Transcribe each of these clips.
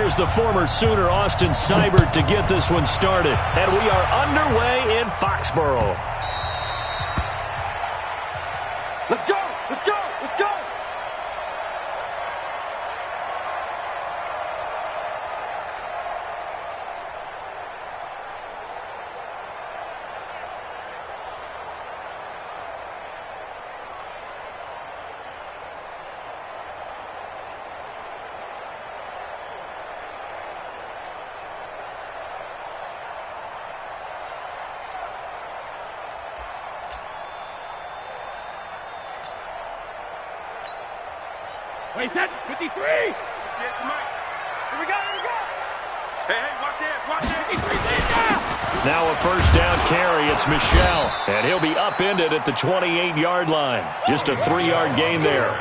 here's the former Sooner, Austin Seibert, to get this one started. And we are underway in Foxborough. Let's go! Let's go! Let's go! Wait, set, 53! Here we go, here we go! Hey, watch it, 53, now! Now a first down carry, it's Michel. And he'll be upended at the 28-yard line. Just a 3-yard gain there.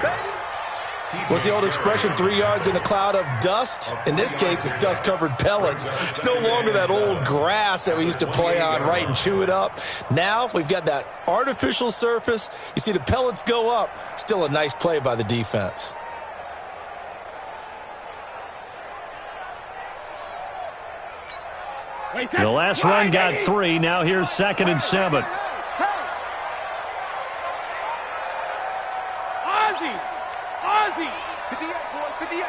What's the old expression, 3 yards in a cloud of dust? In this case, it's dust-covered pellets. It's no longer that old grass that we used to play on, right, and chew it up. Now we've got that artificial surface. You see the pellets go up. Still a nice play by the defense. The last run got 3. Now here's 2nd and 7. Ozzie! 58,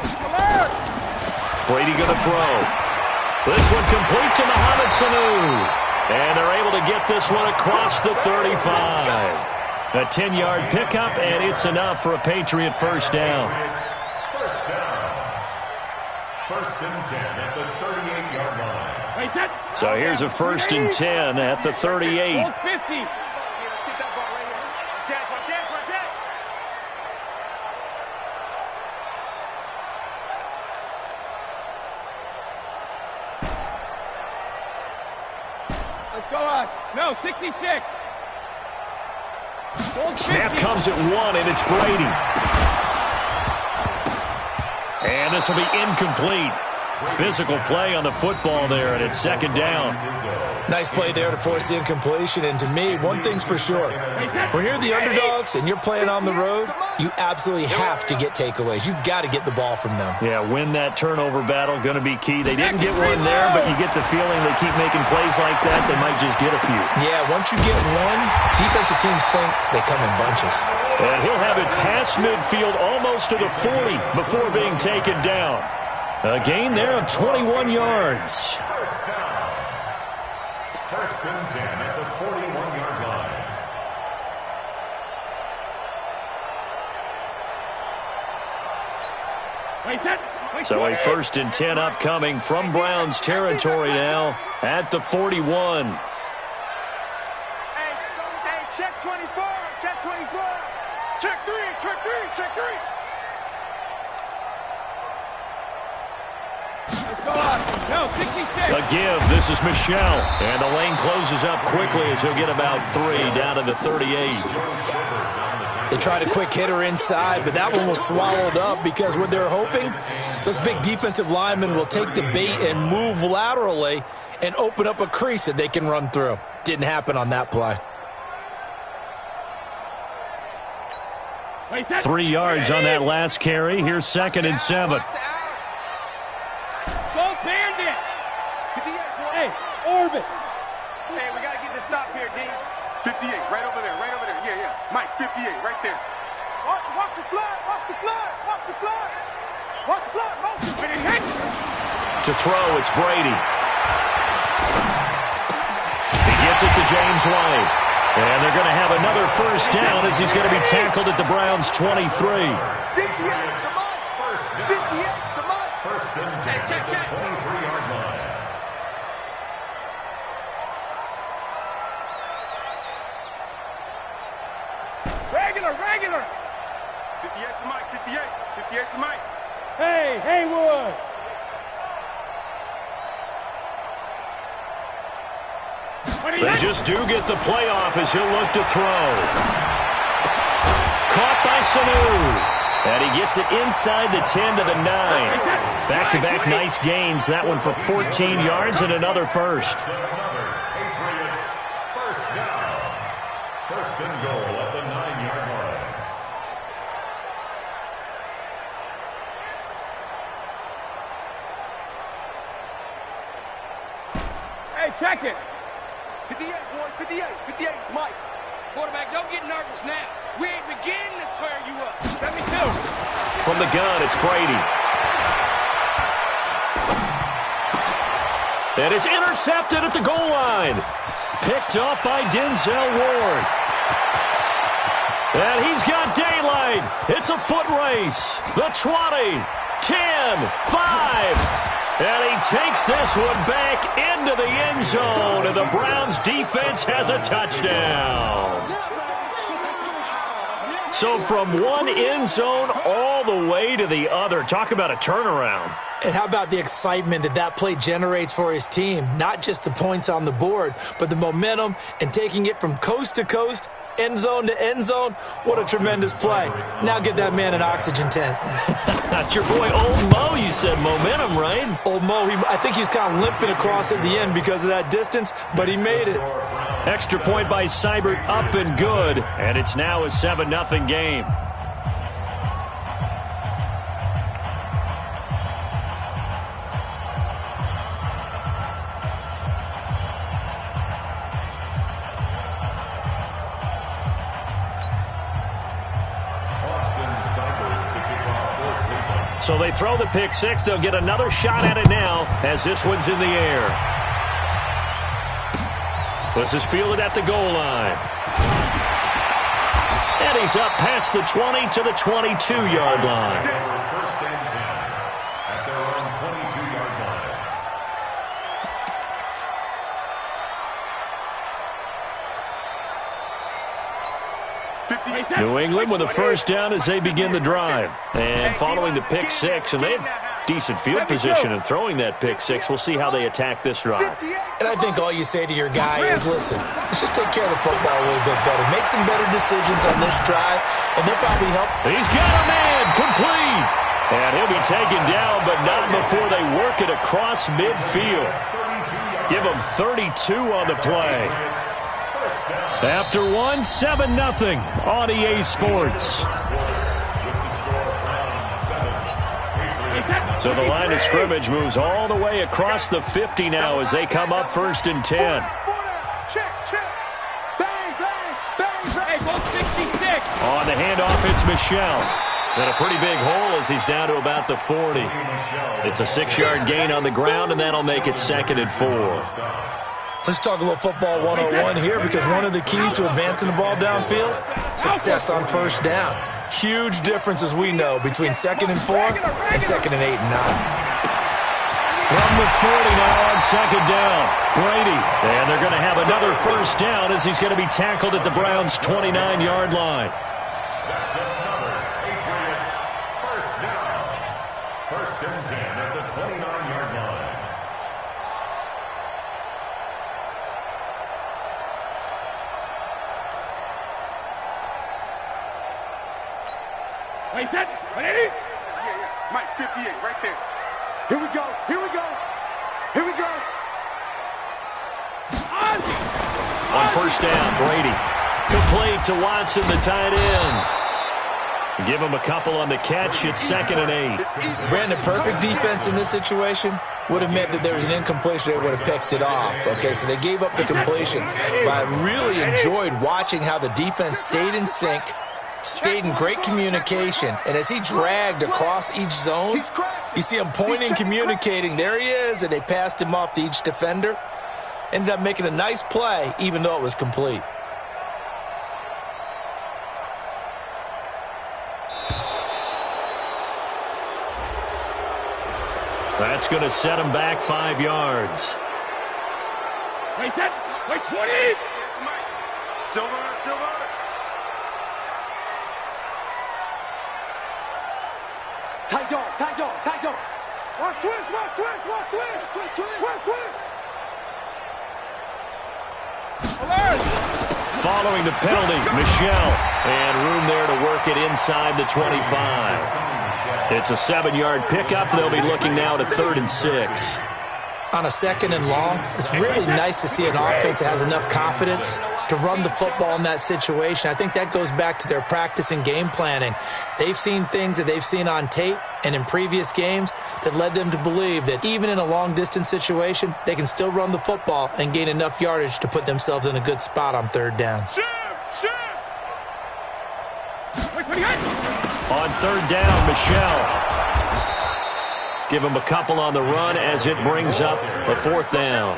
Brady going to throw. This one complete to Mohamed Sanu. And they're able to get this one across the 35. A 10-yard pickup, and it's enough for a Patriot first down. First down. First and 10 at the 38-yard line. So here's a 1st and 10 at the 38. Let's get that ball right here. Watch it. Let's go on. No, 66. Snap comes at 1, and it's Brady. And this will be incomplete. Physical play on the football there, and it's 2nd down. Nice play there to force the incompletion. And to me, one thing's for sure. When you're the underdogs and you're playing on the road, you absolutely have to get takeaways. You've got to get the ball from them. Yeah, win that turnover battle, going to be key. They didn't get one there, but you get the feeling they keep making plays like that, they might just get a few. Yeah, once you get one, defensive teams think they come in bunches. And he'll have it past midfield almost to the 40 before being taken down. A gain there of 21 yards. First down. First and 10 at the 41-yard line. So a 1st and 10 upcoming from Browns territory now at the 41. Hey, check 24, check 24. Check 3, check 3. Go on. No, 66. A give. This is Michel. And the lane closes up quickly as he'll get about 3 down to the 38. They tried a quick hitter inside, but that one was swallowed up because what they're hoping, those big defensive linemen will take the bait and move laterally and open up a crease that they can run through. Didn't happen on that play. 3 yards on that last carry. Here's 2nd and 7. Go Bandit. Hey, Orbit. Hey, we got to get this stop here, D. 58, right over there. Yeah. Mike, 58, right there. Watch the flood. To throw, it's Brady. He gets it to James White. And they're going to have another first down as he's going to be tackled at the Browns' 23. 58, come on. 58, come on. First and 10 at the 23-yard line. Regular. 58 to Mike, 58 to Mike. Hey, Haywood. They just do get the playoff as he'll look to throw. Caught by Sanu. And he gets it inside the 10 to the 9. Back-to-back nice gains. That one for 14 yards and another first. Patriots first down. First and goal at the 9-yard line. Check it. 58, boys, 58. 58, it's Mike. Quarterback, don't get nervous now. We ain't beginning to tear you up. 72. From the gun, it's Brady. And it's intercepted at the goal line. Picked off by Denzel Ward. And he's got daylight. It's a foot race. The 20, 10, 5. And he takes this one back into the end zone. And the Browns defense has a touchdown. So from one end zone all the way to the other. Talk about a turnaround. And how about the excitement that play generates for his team? Not just the points on the board, but the momentum and taking it from coast to coast, end zone to end zone. What a tremendous play. Now get that man an oxygen tent. That's your boy Old Mo. You said momentum, right? Old Mo, I think he was kind of limping across at the end because of that distance, but he made it. Extra point by Seibert, up and good. And it's now a 7-0 game. So they throw the pick six. They'll get another shot at it now as this one's in the air. This is fielded at the goal line. And he's up past the 20 to the 22-yard line. First and 10 at their own 22-yard line. New England with a first down as they begin the drive. And following the pick six, and they have decent field position in throwing that pick six. We'll see how they attack this drive. And I think all you say to your guy is, listen, let's just take care of the football a little bit better. Make some better decisions on this drive, and they'll probably help. He's got a man, complete. And he'll be taken down, but not before they work it across midfield. Give him 32 on the play. After one, 7-0 on EA Sports. So the line of scrimmage moves all the way across the 50 now as they come up first and 10. Check, check. Bang, bang, bang, bang. Hey, both 66. On the handoff, it's Michelle. And a pretty big hole as he's down to about the 40. It's a 6-yard gain on the ground, and that'll make it 2nd and 4. Let's talk a little football 101 here, because one of the keys to advancing the ball downfield, success on first down. Huge difference, as we know, between 2nd and 4 and 2nd and 8 and 9. From the 40 now on 2nd down, Brady. And they're going to have another first down as he's going to be tackled at the Browns' 29-yard line. That's another Patriots first down. First and 10 at the 29-yard line. Wait, set. 180. Yeah. Mike, 58, right there. Here we go. Here we go. Here we go. On first down, Brady. Complete to Watson, the tight end. Give him a couple on the catch. It's 2nd and 8. Brandon, perfect defense in this situation would have meant that there was an incompletion. They would have picked it off. Okay, so they gave up the completion. But I really enjoyed watching how the defense stayed in sync, stayed in great communication, and as he dragged across each zone, you see him pointing, communicating. There he is, and they passed him off to each defender. Ended up making a nice play, even though it was complete. That's going to set him back 5 yards. Wait, set. Wait, 20. Silver. Tight dog. Watch twist. Alert. Following the penalty, Michelle. And room there to work it inside the 25. It's a 7-yard pickup. They'll be looking now to 3rd and 6. On a 2nd and long, it's really nice to see an offense that has enough confidence to run the football in that situation. I think that goes back to their practice and game planning. They've seen things that they've seen on tape and in previous games that led them to believe that even in a long-distance situation, they can still run the football and gain enough yardage to put themselves in a good spot on third down. On third down, Michelle. Give him a couple on the run as it brings up a fourth down.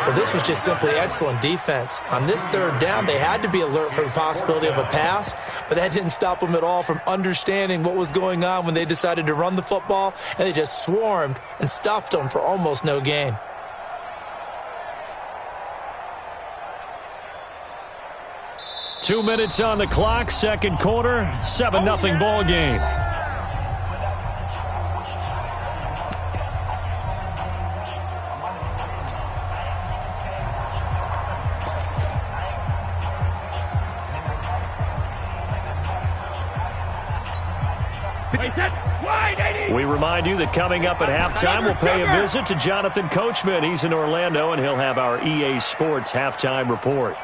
Well, this was just simply excellent defense. On this third down, they had to be alert for the possibility of a pass, but that didn't stop them at all from understanding what was going on when they decided to run the football, and they just swarmed and stuffed them for almost no gain. Two minutes on the clock, second quarter, 7-0 ball game. We remind you that coming up at halftime, we'll pay a visit to Jonathan Coachman. He's in Orlando, and he'll have our EA Sports halftime report.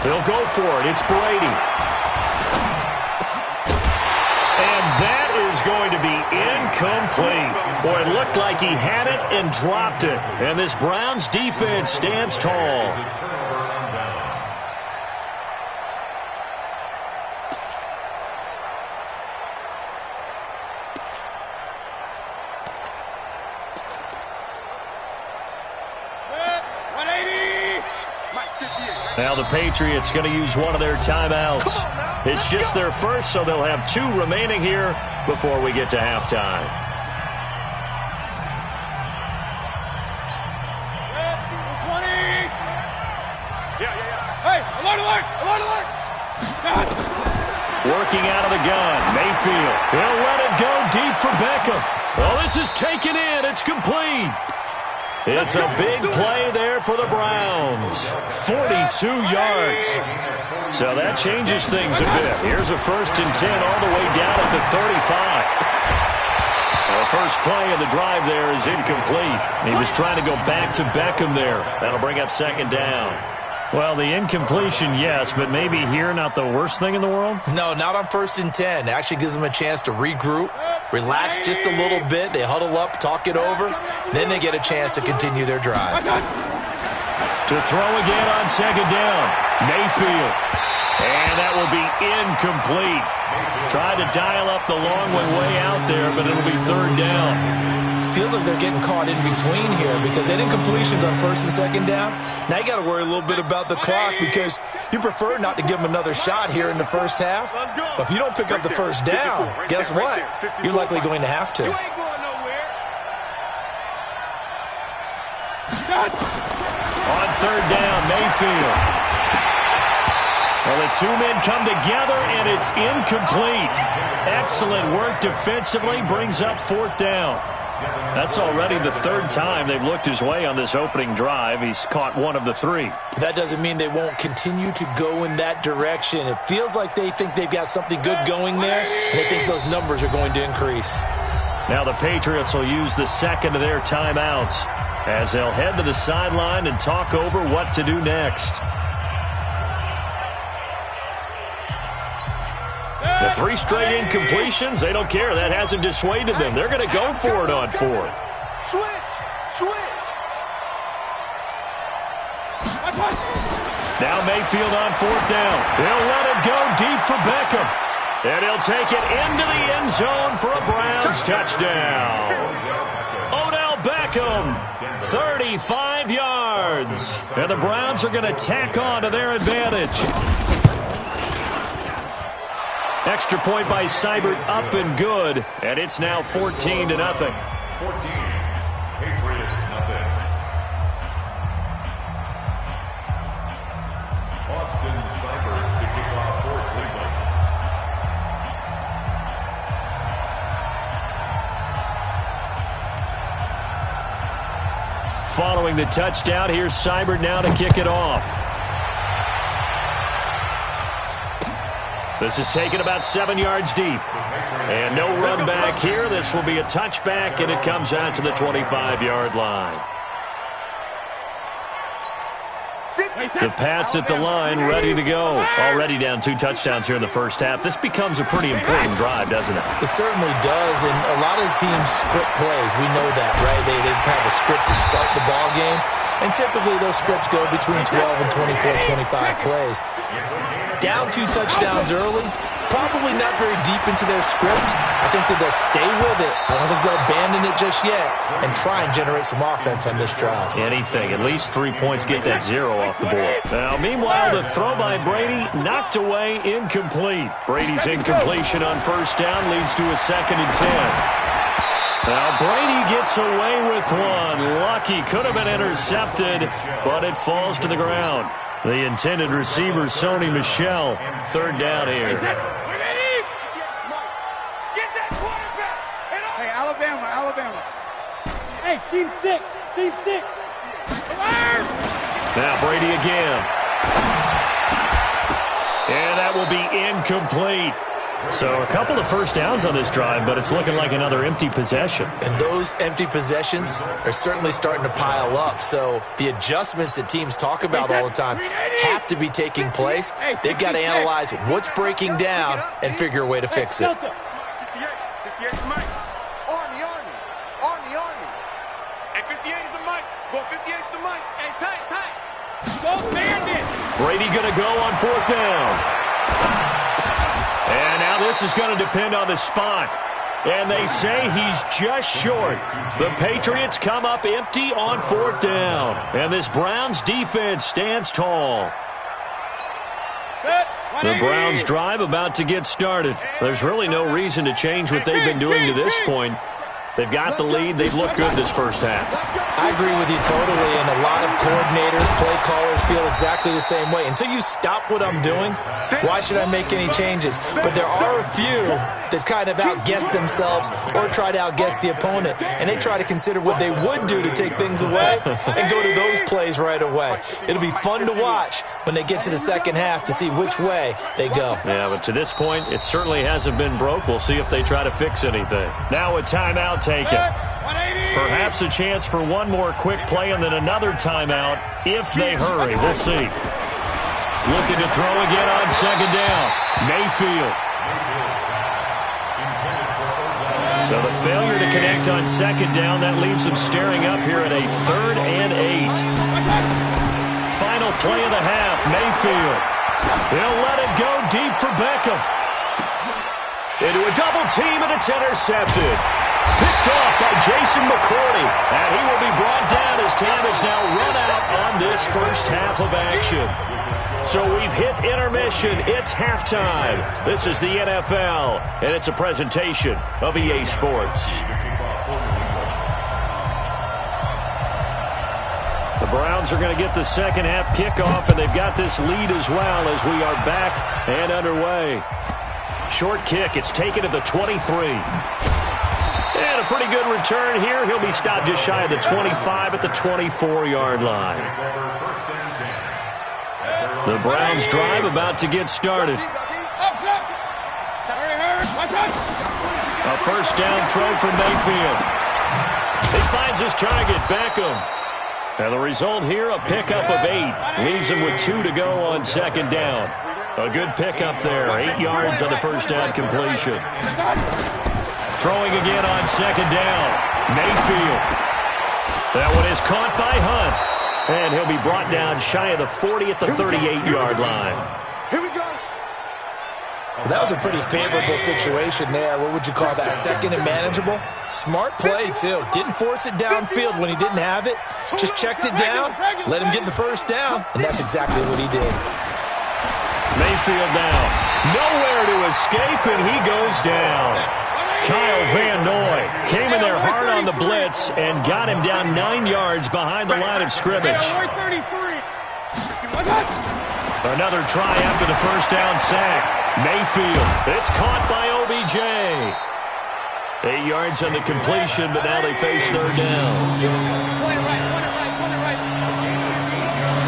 He'll go for it. It's Brady. And that is going to be incomplete. Boy, it looked like he had it and dropped it. And this Browns defense stands tall. Now the Patriots going to use one of their timeouts. It's just their first, so they'll have two remaining here before we get to halftime. Hey, alert! Working out of the gun, Mayfield. He'll let it go deep for Beckham. Well, this is taken in. It's complete. It's a big play there for the Browns. 42 yards. So that changes things a bit. Here's a 1st and 10 all the way down at the 35. The first play of the drive there is incomplete. He was trying to go back to Beckham there. That'll bring up second down. Well, the incompletion, yes, but maybe here not the worst thing in the world? No, not on 1st and 10. It actually gives them a chance to regroup, relax just a little bit. They huddle up, talk it over. Then they get a chance to continue their drive. To throw again on second down. Mayfield. And that will be incomplete. Tried to dial up the long way out there, but it'll be third down. Feels like they're getting caught in between here because they didn't completions on 1st and 2nd down. Now you got to worry a little bit about the clock because you prefer not to give them another shot here in the first half. But if you don't pick up the first down, guess what? You're likely going to have to. You ain't going nowhere. On third down, Mayfield. Well, the two men come together, and it's incomplete. Excellent work defensively, brings up fourth down. That's already the third time they've looked his way on this opening drive. He's caught one of the three. That doesn't mean they won't continue to go in that direction. It feels like they think they've got something good going there, and they think those numbers are going to increase. Now the Patriots will use the second of their timeouts as they'll head to the sideline and talk over what to do next. The 3 straight incompletions, they don't care. That hasn't dissuaded them. They're going to go for it on fourth. Switch. Now Mayfield on fourth down. He'll let it go deep for Beckham. And he'll take it into the end zone for a Browns touchdown. Odell Beckham, 35 yards. And the Browns are going to tack on to their advantage. Extra point by Seibert, up and good, and it's now 14-0. 14, Patriots, nothing. Austin Seibert to kick off for Cleveland. Following the touchdown, here's Seibert now to kick it off. This is taken about 7 yards deep. And no run back here. This will be a touchback, and it comes out to the 25-yard line. The Pats at the line, ready to go. Already down 2 touchdowns here in the first half. This becomes a pretty important drive, doesn't it? It certainly does, and a lot of the teams script plays. We know that, right? They have a script to start the ball game, and typically those scripts go between 12 and 24, 25 plays. Down 2 touchdowns early, probably not very deep into their script. I think that they'll stay with it. I don't think they'll abandon it just yet and try and generate some offense on this drive. Anything. At least 3 points get that 0 off the board. Now, meanwhile, the throw by Brady knocked away, incomplete. Brady's incompletion on first down leads to a 2nd and 10. Now, Brady gets away with one. Lucky. Could have been intercepted, but it falls to the ground. The intended receiver, Sony Michel, 3rd down here. Get that quarterback. Hey, Alabama. Hey, seam 6. Now Brady again. And that will be incomplete. So a couple of first downs on this drive, but it's looking like another empty possession. And those empty possessions are certainly starting to pile up. So the adjustments that teams talk about all the time have to be taking place. They've got to analyze what's breaking down and figure a way to fix it. 58 is Mike. Army. Hey, 58 is the Mike. Go, 58 is the Mike. Hey, tight. Go, Bandit. Brady going to go on 4th down. And now this is going to depend on the spot. And they say he's just short. The Patriots come up empty on 4th down. And this Browns defense stands tall. The Browns drive about to get started. There's really no reason to change what they've been doing to this point. They've got the lead. They've looked good this first half. I agree with you totally, and a lot of coordinators, play callers feel exactly the same way. Until you stop what I'm doing, why should I make any changes? But there are a few that kind of outguess themselves or try to outguess the opponent, and they try to consider what they would do to take things away and go to those plays right away. It'll be fun to watch when they get to the second half to see which way they go. Yeah, but to this point, it certainly hasn't been broke. We'll see if they try to fix anything. Now a timeout taken. Perhaps a chance for one more quick play and then another timeout if they hurry. We'll see. Looking to throw again on 2nd down. Mayfield. So the failure to connect on 2nd down, that leaves them staring up here at a 3rd and 8. Final play of the half, Mayfield. He'll let it go deep for Beckham. Into a double team, and it's intercepted. Picked off by Jason McCourty. And he will be brought down as time is now run out on this first half of action. So we've hit intermission. It's halftime. This is the NFL, and it's a presentation of EA Sports. The Browns are going to get the second half kickoff, and they've got this lead as well as we are back and underway. Short kick. It's taken to the 23. And a pretty good return here. He'll be stopped just shy of the 25 at the 24-yard line. The Browns drive about to get started. A first down throw from Mayfield. He finds his target, Beckham. And the result here, a pickup of 8. Leaves him with 2 to go on 2nd down. A good pickup there. 8 yards on the first down completion. Throwing again on 2nd down. Mayfield. That one is caught by Hunt. And he'll be brought down shy of the 40 at the 38-yard line. Here we go. Well, that was a pretty favorable situation there. What would you call that? 2nd and manageable? Smart play, too. Didn't force it downfield when he didn't have it. Just checked it down, let him get the first down, and that's exactly what he did. Mayfield now. Nowhere to escape, and he goes down. Kyle Van Noy came in there hard on the blitz and got him down 9 yards behind the line of scrimmage. Another try after the first down sack. Mayfield. It's caught by OBJ. 8 yards on the completion, but now they face 3rd down.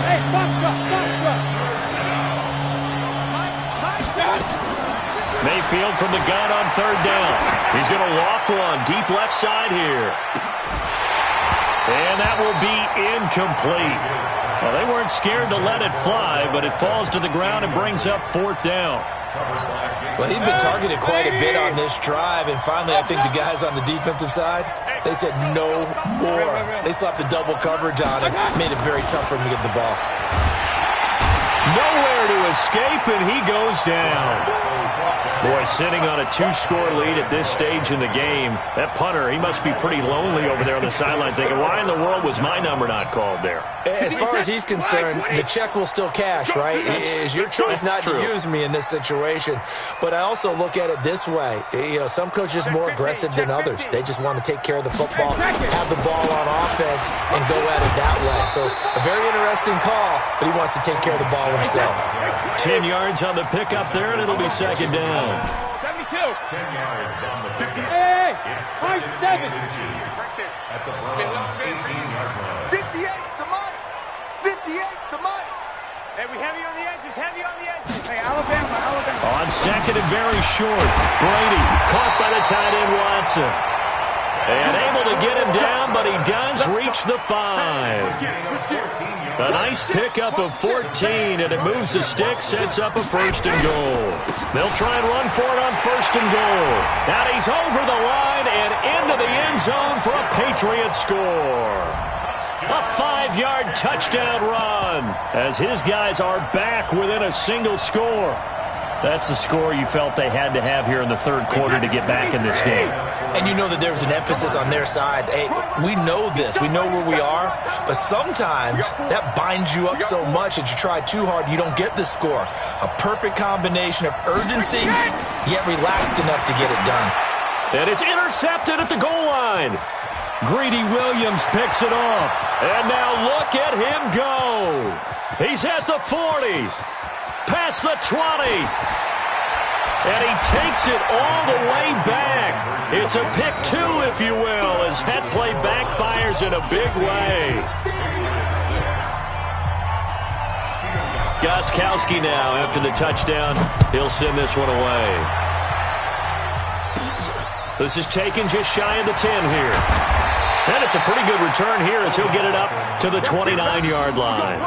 Hey, box drop. Mayfield from the gun on third down. He's going to loft one deep left side here. And that will be incomplete. Well, they weren't scared to let it fly, but it falls to the ground and brings up fourth down. Well, he'd been targeted quite a bit on this drive, and finally I think the guys on the defensive side, they said no more. They slapped the double coverage on him, made it very tough for him to get the ball. Nowhere to escape, and he goes down. Boy, sitting on a 2-score lead at this stage in the game, that punter, he must be pretty lonely over there on the sideline thinking, why in the world was my number not called there? As far as he's concerned, the check will still cash, right? It's your choice not to use me in this situation. But I also look at it this way. You know, some coaches are more aggressive than others. They just want to take care of the football, have the ball on offense, and go at it that way. So a very interesting call, but he wants to take care of the ball himself. 10 yards on the pickup there, and it'll be second down. 72. 10 yards on the 50. Hey, It's 5-7. at the Browns' 18-yard line. 58's the money. 58's the money. Hey, we heavy on the edges, heavy on the edges. Hey, Alabama. On second and very short, Brady caught by the tight end Watson. And able to get him down, but he does reach the 5. A nice pickup of 14, and it moves the stick, sets up a first and goal. They'll try and run for it on first and goal. Now he's over the line and into the end zone for a Patriot score. A 5-yard touchdown run as his guys are back within a single score. That's the score you felt they had to have here in the third quarter to get back in this game. And you know that there's an emphasis on their side. Hey, we know this. We know where we are. But sometimes that binds you up so much that you try too hard, you don't get the score. A perfect combination of urgency, yet relaxed enough to get it done. And it's intercepted at the goal line. Greedy Williams picks it off. And now look at him go. He's at the 40. Past the 20. And he takes it all the way back. It's a pick 2, if you will, as that play backfires in a big way. Gostkowski now, after the touchdown, he'll send this one away. This is taken just shy of the 10 here. And it's a pretty good return here as he'll get it up to the 29-yard line.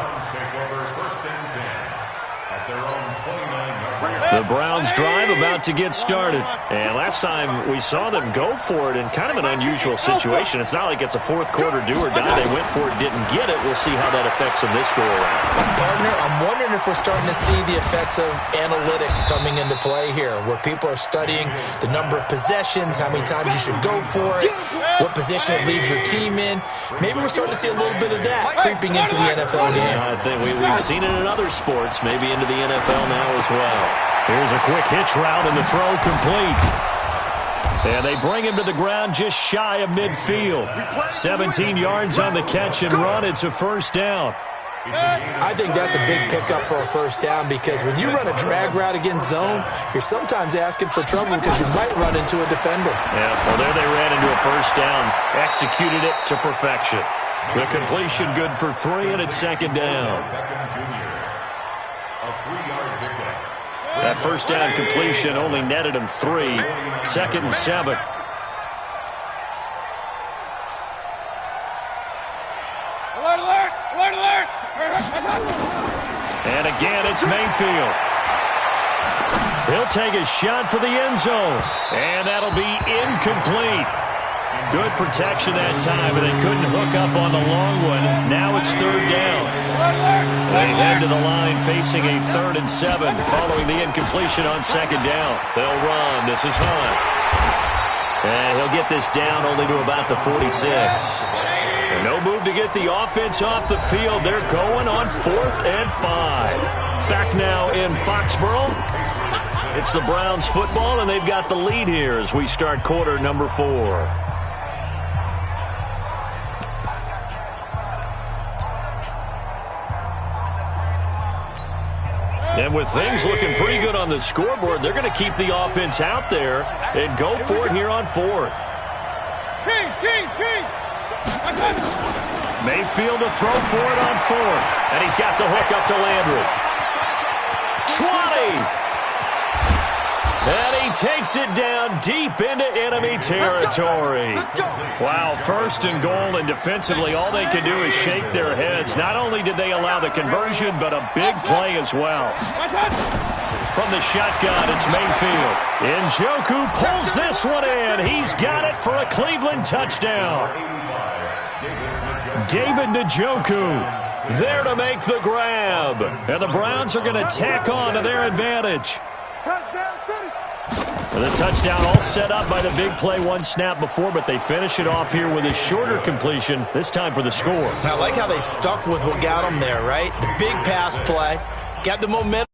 The Browns drive about to get started. And last time we saw them go for it in kind of an unusual situation. It's not like it's a fourth quarter do or die. They went for it, didn't get it. We'll see how that affects them this go around. Partner, I'm wondering if we're starting to see the effects of analytics coming into play here, where people are studying the number of possessions, how many times you should go for it, what position it leaves your team in. Maybe we're starting to see a little bit of that creeping into the NFL game. I think we've seen it in other sports, maybe into the NFL now as well. Here's a quick hitch route, and the throw complete. And they bring him to the ground just shy of midfield. 17 yards on the catch and run. It's a first down. I think that's a big pickup for a first down, because when you run a drag route against zone, you're sometimes asking for trouble because you might run into a defender. Yeah, well, there they ran into a first down. Executed it to perfection. The completion good for 3, and it's second down. That first down completion only netted him 3. Second and 7. Alert, alert, alert, alert. And again, it's Mayfield. He'll take a shot for the end zone. And that'll be incomplete. Good protection that time, but they couldn't hook up on the long one. Now it's third down. They head to the line facing a 3rd and 7 following the incompletion on second down. They'll run. This is Hunt. And he'll get this down only to about the 46. And no move to get the offense off the field. They're going on 4th and 5. Back now in Foxborough. It's the Browns football, and they've got the lead here as we start quarter number 4. And with things looking pretty good on the scoreboard, they're going to keep the offense out there and go for it here on 4th. Mayfield to throw for it on 4th. And he's got the hook up to Landry. 20. And he takes it down deep into enemy territory. Wow, 1st and goal, and defensively all they can do is shake their heads. Not only did they allow the conversion, but a big play as well. From the shotgun, it's Mayfield. Njoku pulls this one in. He's got it for a Cleveland touchdown. David Njoku there to make the grab. And the Browns are going to tack on to their advantage. Touchdown City. The touchdown all set up by the big play one snap before, but they finish it off here with a shorter completion, this time for the score. I like how they stuck with what got them there, right? The big pass play, got the momentum.